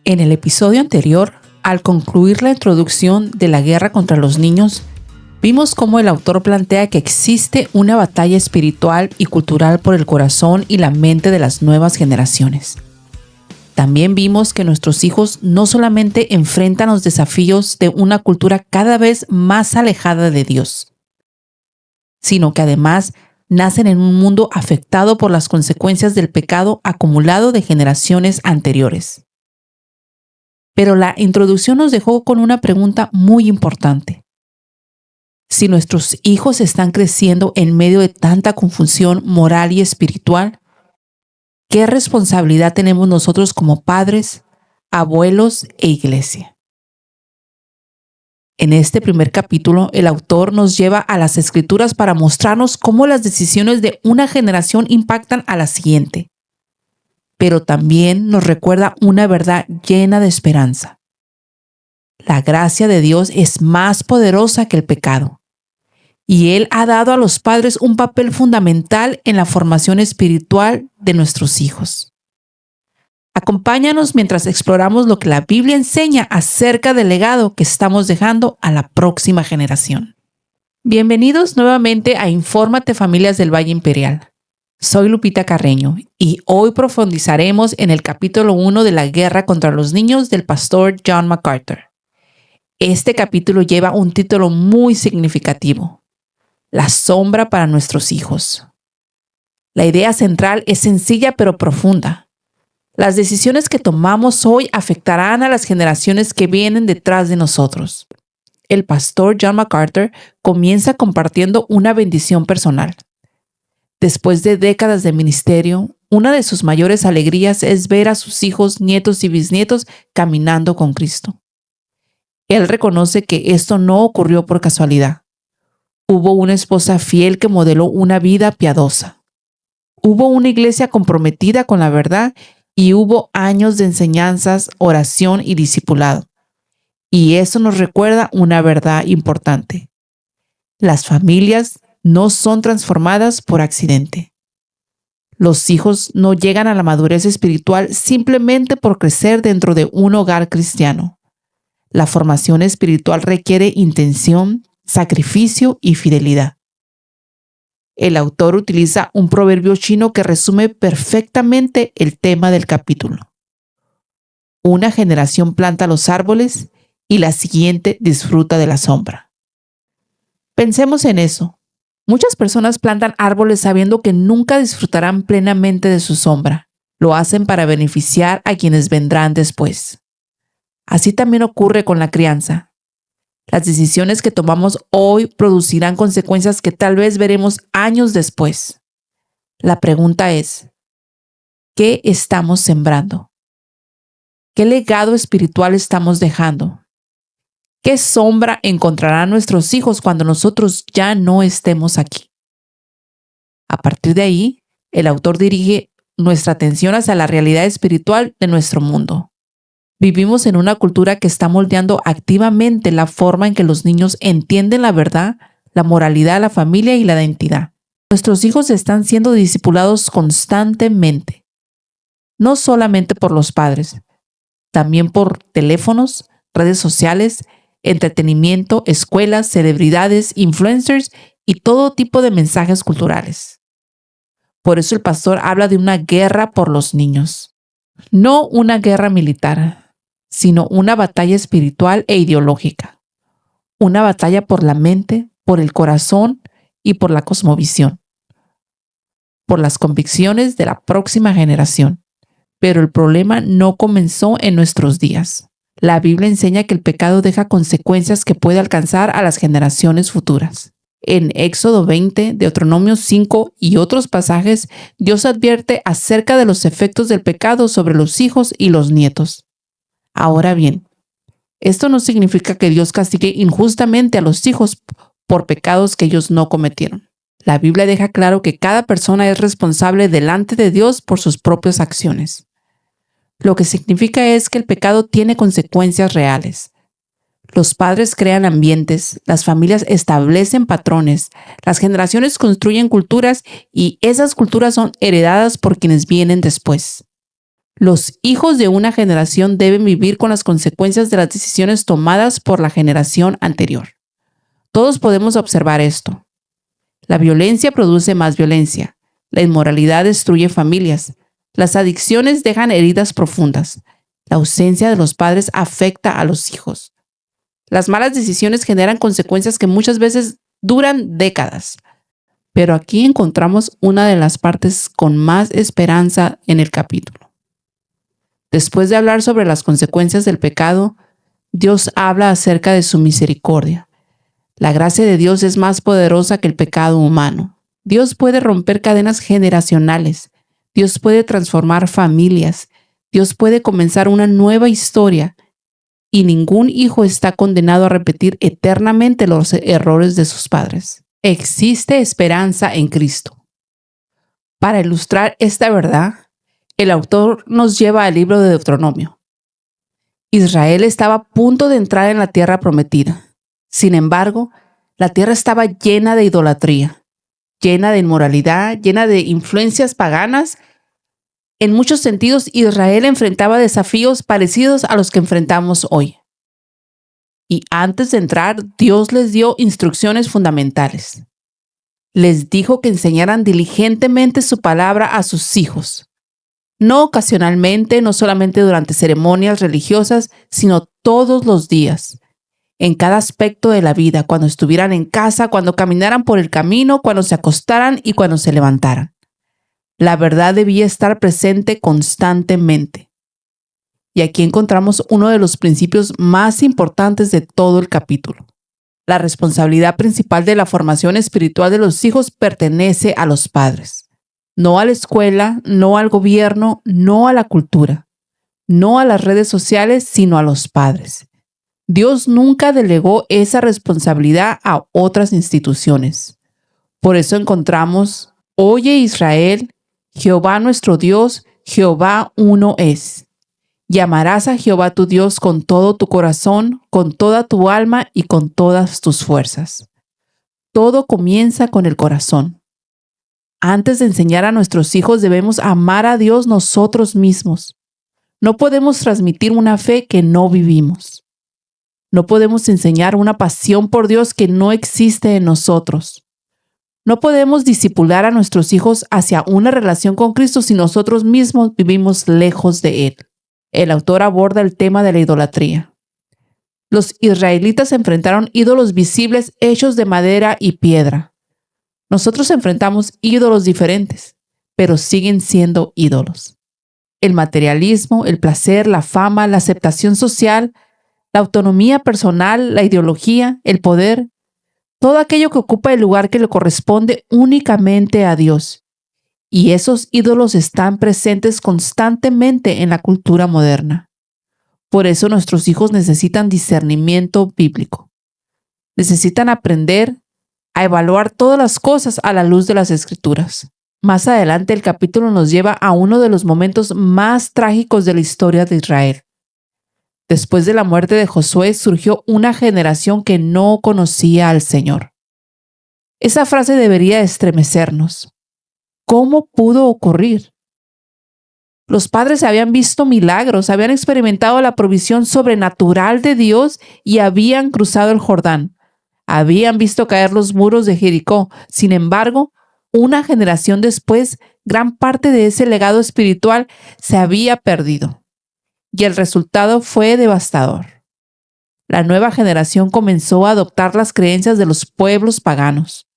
En el episodio anterior, al concluir la introducción de la guerra contra los niños, vimos cómo el autor plantea que existe una batalla espiritual y cultural por el corazón y la mente de las nuevas generaciones. También vimos que nuestros hijos no solamente enfrentan los desafíos de una cultura cada vez más alejada de Dios, sino que además nacen en un mundo afectado por las consecuencias del pecado acumulado de generaciones anteriores. Pero la introducción nos dejó con una pregunta muy importante. Si nuestros hijos están creciendo en medio de tanta confusión moral y espiritual, ¿qué responsabilidad tenemos nosotros como padres, abuelos e iglesia? En este primer capítulo, el autor nos lleva a las Escrituras para mostrarnos cómo las decisiones de una generación impactan a la siguiente. Pero también nos recuerda una verdad llena de esperanza. La gracia de Dios es más poderosa que el pecado. Y Él ha dado a los padres un papel fundamental en la formación espiritual de nuestros hijos. Acompáñanos mientras exploramos lo que la Biblia enseña acerca del legado que estamos dejando a la próxima generación. Bienvenidos nuevamente a Infórmate Familias del Valle Imperial. Soy Lupita Carreño y hoy profundizaremos en el capítulo 1 de la guerra contra los niños del pastor John MacArthur. Este capítulo lleva un título muy significativo: La sombra para nuestros hijos. La idea central es sencilla pero profunda. Las decisiones que tomamos hoy afectarán a las generaciones que vienen detrás de nosotros. El pastor John MacArthur comienza compartiendo una bendición personal. Después de décadas de ministerio, una de sus mayores alegrías es ver a sus hijos, nietos y bisnietos caminando con Cristo. Él reconoce que esto no ocurrió por casualidad. Hubo una esposa fiel que modeló una vida piadosa. Hubo una iglesia comprometida con la verdad y hubo años de enseñanzas, oración y discipulado. Y eso nos recuerda una verdad importante. Las familias no son transformadas por accidente. Los hijos no llegan a la madurez espiritual simplemente por crecer dentro de un hogar cristiano. La formación espiritual requiere intención, sacrificio y fidelidad. El autor utiliza un proverbio chino que resume perfectamente el tema del capítulo. Una generación planta los árboles y la siguiente disfruta de la sombra. Pensemos en eso. Muchas personas plantan árboles sabiendo que nunca disfrutarán plenamente de su sombra. Lo hacen para beneficiar a quienes vendrán después. Así también ocurre con la crianza. Las decisiones que tomamos hoy producirán consecuencias que tal vez veremos años después. La pregunta es, ¿qué estamos sembrando? ¿Qué legado espiritual estamos dejando? ¿Qué sombra encontrarán nuestros hijos cuando nosotros ya no estemos aquí? A partir de ahí, el autor dirige nuestra atención hacia la realidad espiritual de nuestro mundo. Vivimos en una cultura que está moldeando activamente la forma en que los niños entienden la verdad, la moralidad, la familia y la identidad. Nuestros hijos están siendo discipulados constantemente, no solamente por los padres, también por teléfonos, redes sociales, entretenimiento, escuelas, celebridades, influencers y todo tipo de mensajes culturales. Por eso el pastor habla de una guerra por los niños. No una guerra militar, sino una batalla espiritual e ideológica. Una batalla por la mente, por el corazón y por la cosmovisión. Por las convicciones de la próxima generación. Pero el problema no comenzó en nuestros días. La Biblia enseña que el pecado deja consecuencias que puede alcanzar a las generaciones futuras. En Éxodo 20, Deuteronomio 5 y otros pasajes, Dios advierte acerca de los efectos del pecado sobre los hijos y los nietos. Ahora bien, esto no significa que Dios castigue injustamente a los hijos por pecados que ellos no cometieron. La Biblia deja claro que cada persona es responsable delante de Dios por sus propias acciones. Lo que significa es que el pecado tiene consecuencias reales. Los padres crean ambientes, las familias establecen patrones, las generaciones construyen culturas y esas culturas son heredadas por quienes vienen después. Los hijos de una generación deben vivir con las consecuencias de las decisiones tomadas por la generación anterior. Todos podemos observar esto. La violencia produce más violencia. La inmoralidad destruye familias. Las adicciones dejan heridas profundas. La ausencia de los padres afecta a los hijos. Las malas decisiones generan consecuencias que muchas veces duran décadas. Pero aquí encontramos una de las partes con más esperanza en el capítulo. Después de hablar sobre las consecuencias del pecado, Dios habla acerca de su misericordia. La gracia de Dios es más poderosa que el pecado humano. Dios puede romper cadenas generacionales. Dios puede transformar familias. Dios puede comenzar una nueva historia. Y ningún hijo está condenado a repetir eternamente los errores de sus padres. Existe esperanza en Cristo. Para ilustrar esta verdad, el autor nos lleva al libro de Deuteronomio. Israel estaba a punto de entrar en la tierra prometida. Sin embargo, la tierra estaba llena de idolatría, llena de inmoralidad, llena de influencias paganas. En muchos sentidos, Israel enfrentaba desafíos parecidos a los que enfrentamos hoy. Y antes de entrar, Dios les dio instrucciones fundamentales. Les dijo que enseñaran diligentemente su palabra a sus hijos. No ocasionalmente, no solamente durante ceremonias religiosas, sino todos los días, en cada aspecto de la vida, cuando estuvieran en casa, cuando caminaran por el camino, cuando se acostaran y cuando se levantaran. La verdad debía estar presente constantemente. Y aquí encontramos uno de los principios más importantes de todo el capítulo. La responsabilidad principal de la formación espiritual de los hijos pertenece a los padres. No a la escuela, no al gobierno, no a la cultura, no a las redes sociales, sino a los padres. Dios nunca delegó esa responsabilidad a otras instituciones. Por eso encontramos, oye Israel, Jehová nuestro Dios, Jehová uno es. Llamarás a Jehová tu Dios con todo tu corazón, con toda tu alma y con todas tus fuerzas. Todo comienza con el corazón. Antes de enseñar a nuestros hijos debemos amar a Dios nosotros mismos. No podemos transmitir una fe que no vivimos. No podemos enseñar una pasión por Dios que no existe en nosotros. No podemos discipular a nuestros hijos hacia una relación con Cristo si nosotros mismos vivimos lejos de Él. El autor aborda el tema de la idolatría. Los israelitas enfrentaron ídolos visibles hechos de madera y piedra. Nosotros enfrentamos ídolos diferentes, pero siguen siendo ídolos. El materialismo, el placer, la fama, la aceptación social, la autonomía personal, la ideología, el poder, todo aquello que ocupa el lugar que le corresponde únicamente a Dios. Y esos ídolos están presentes constantemente en la cultura moderna. Por eso nuestros hijos necesitan discernimiento bíblico. Necesitan aprender a evaluar todas las cosas a la luz de las Escrituras. Más adelante el capítulo nos lleva a uno de los momentos más trágicos de la historia de Israel. Después de la muerte de Josué surgió una generación que no conocía al Señor. Esa frase debería estremecernos. ¿Cómo pudo ocurrir? Los padres habían visto milagros, habían experimentado la provisión sobrenatural de Dios y habían cruzado el Jordán. Habían visto caer los muros de Jericó. Sin embargo, una generación después, gran parte de ese legado espiritual se había perdido. Y el resultado fue devastador. La nueva generación comenzó a adoptar las creencias de los pueblos paganos.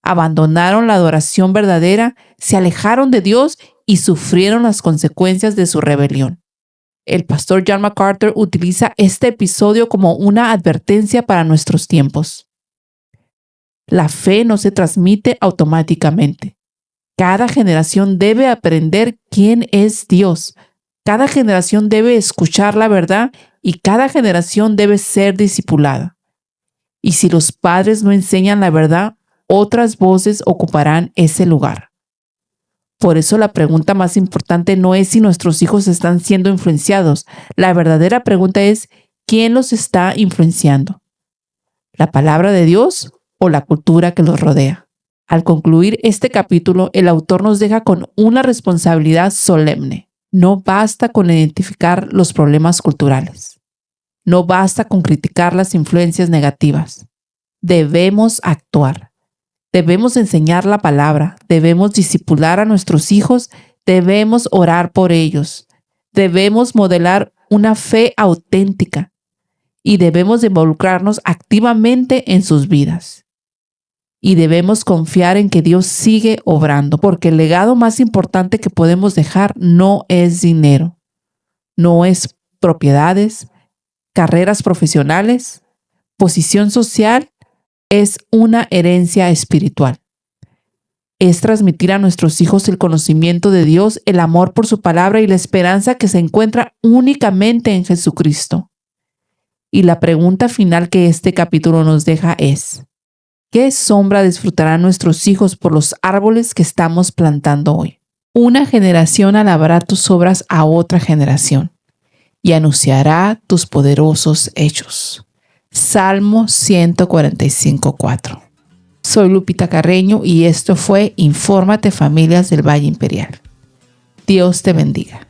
Abandonaron la adoración verdadera, se alejaron de Dios y sufrieron las consecuencias de su rebelión. El pastor John MacArthur utiliza este episodio como una advertencia para nuestros tiempos. La fe no se transmite automáticamente. Cada generación debe aprender quién es Dios. Cada generación debe escuchar la verdad y cada generación debe ser discipulada. Y si los padres no enseñan la verdad, otras voces ocuparán ese lugar. Por eso la pregunta más importante no es si nuestros hijos están siendo influenciados. La verdadera pregunta es, ¿quién los está influenciando? ¿La palabra de Dios o la cultura que los rodea? Al concluir este capítulo, el autor nos deja con una responsabilidad solemne. No basta con identificar los problemas culturales. No basta con criticar las influencias negativas. Debemos actuar. Debemos enseñar la palabra. Debemos discipular a nuestros hijos. Debemos orar por ellos. Debemos modelar una fe auténtica y debemos involucrarnos activamente en sus vidas. Y debemos confiar en que Dios sigue obrando, porque el legado más importante que podemos dejar no es dinero, no es propiedades, carreras profesionales, posición social, es una herencia espiritual. Es transmitir a nuestros hijos el conocimiento de Dios, el amor por su palabra y la esperanza que se encuentra únicamente en Jesucristo. Y la pregunta final que este capítulo nos deja es: ¿qué sombra disfrutarán nuestros hijos por los árboles que estamos plantando hoy? Una generación alabará tus obras a otra generación y anunciará tus poderosos hechos. Salmo 145:4. Soy Lupita Carreño y esto fue Infórmate Familias del Valle Imperial. Dios te bendiga.